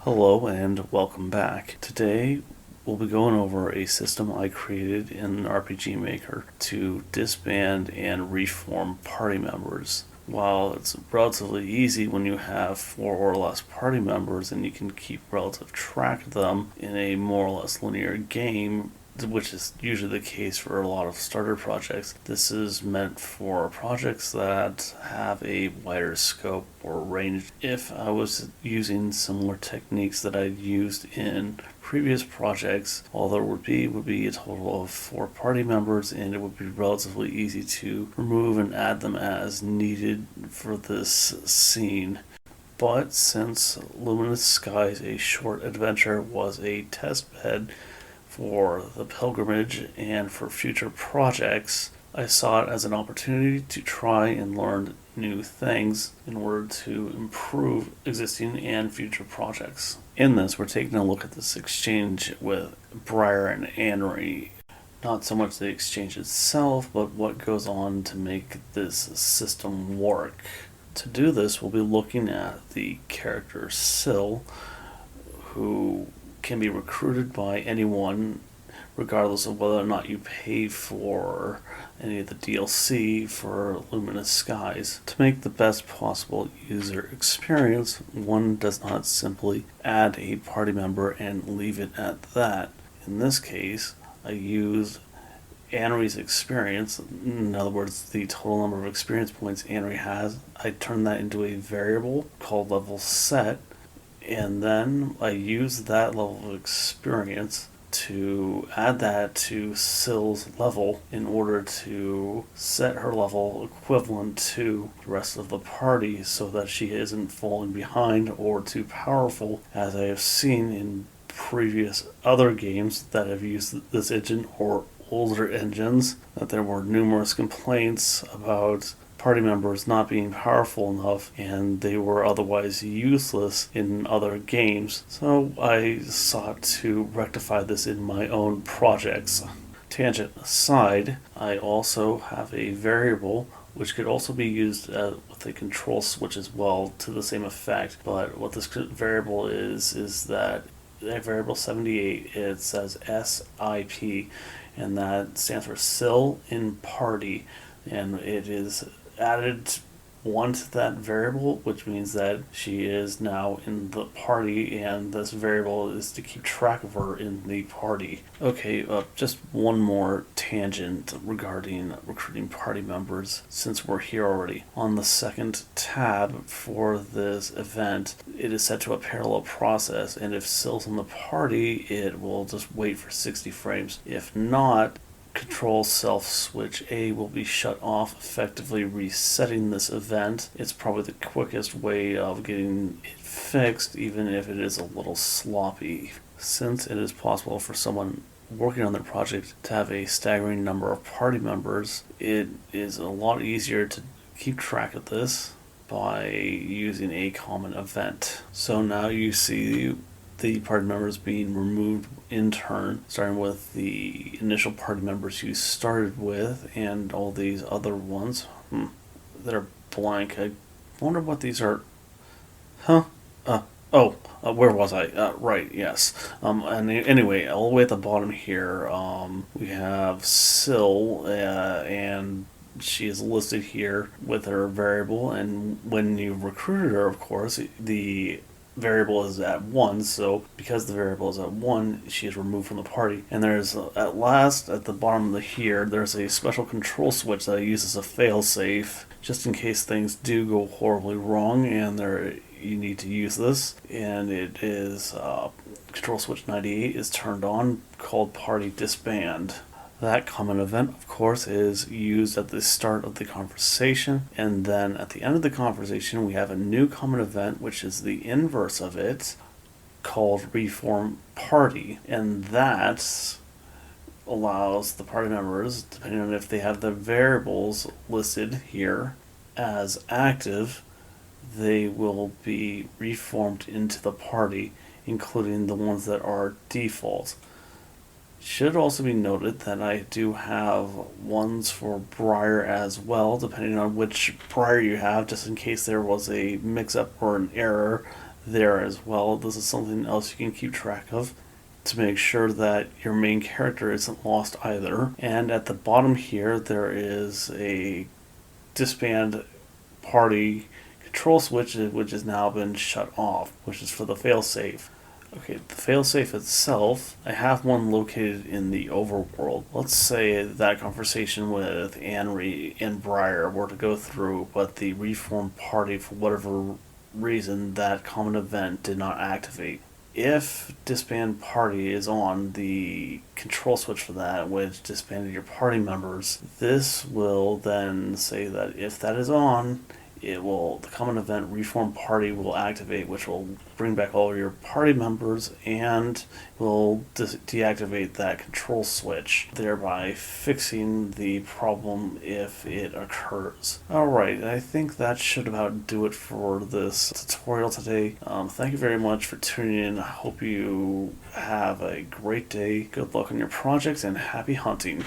Hello and welcome back. Today we'll be going over a system I created in RPG Maker to disband and reform party members. While it's relatively easy when you have 4 or less party members and you can keep relative track of them in a more or less linear game, which is usually the case for a lot of starter projects. This is meant for projects that have a wider scope or range. If I was using similar techniques that I used in previous projects, all there would be a total of 4 party members, and it would be relatively easy to remove and add them as needed for this scene. But since Luminous Skies, a short adventure, was a test bed for the pilgrimage and for future projects, I saw it as an opportunity to try and learn new things in order to improve existing and future projects. In this, we're taking a look at this exchange with Briar and Anri. Not so much the exchange itself, but what goes on to make this system work. To do this, we'll be looking at the character Syl, who can be recruited by anyone regardless of whether or not you pay for any of the DLC for Luminous Skies. To make the best possible user experience, one does not simply add a party member and leave it at that. In this case, I used Anri's experience, in other words, the total number of experience points Anri has. I turned that into a variable called level set, and then I use that level of experience to add that to Syl's level in order to set her level equivalent to the rest of the party so that she isn't falling behind or too powerful, as I have seen in previous other games that have used this engine or older engines, that there were numerous complaints about party members not being powerful enough, and they were otherwise useless in other games. So I sought to rectify this in my own projects. Tangent aside, I also have a variable which could also be used with a control switch as well to the same effect. But what this variable is that variable 78, it says SIP, and that stands for Syl in Party, and it is added 1 to that variable, which means that she is now in the party, and this variable is to keep track of her in the party. Okay, just one more tangent regarding recruiting party members, since we're here already. On the second tab for this event, it is set to a parallel process, and if Syl's in the party, it will just wait for 60 frames. If not, Control Self Switch A will be shut off, effectively resetting this event. It's probably the quickest way of getting it fixed, even if it is a little sloppy. Since it is possible for someone working on their project to have a staggering number of party members, it is a lot easier to keep track of this by using a common event. So now you see the party members being removed in turn, starting with the initial party members you started with and all these other ones that are blank. I wonder what these are. Where was I? Right, yes. And anyway, all the way at the bottom here, we have Syl, and she is listed here with her variable, and when you recruited her, of course, the variable is at 1, so because the variable is at 1, she is removed from the party. And there's, at last, at the bottom of here, there's a special control switch that I use as a failsafe, just in case things do go horribly wrong, and you need to use this. And it is, control switch 98 is turned on, called Party Disband. That common event, of course, is used at the start of the conversation, and then at the end of the conversation we have a new common event, which is the inverse of it, called Reform Party, and that allows the party members, depending on if they have the variables listed here as active, they will be reformed into the party, including the ones that are default. Should also be noted that I do have ones for Briar as well, depending on which Briar you have, just in case there was a mix-up or an error there as well. This is something else you can keep track of to make sure that your main character isn't lost either. And at the bottom here, there is a disband party control switch, which has now been shut off, which is for the failsafe. Okay, the failsafe itself, I have one located in the overworld. Let's say that conversation with Anri and Briar were to go through, but the reformed party, for whatever reason, that common event did not activate. If disband party is on, the control switch for that, which disbanded your party members, this will then say that if that is on, the common event reform party will activate, which will bring back all of your party members and will deactivate that control switch, thereby fixing the problem if it occurs. Alright, I think that should about do it for this tutorial today. Thank you very much for tuning in. I hope you have a great day. Good luck on your projects and happy hunting.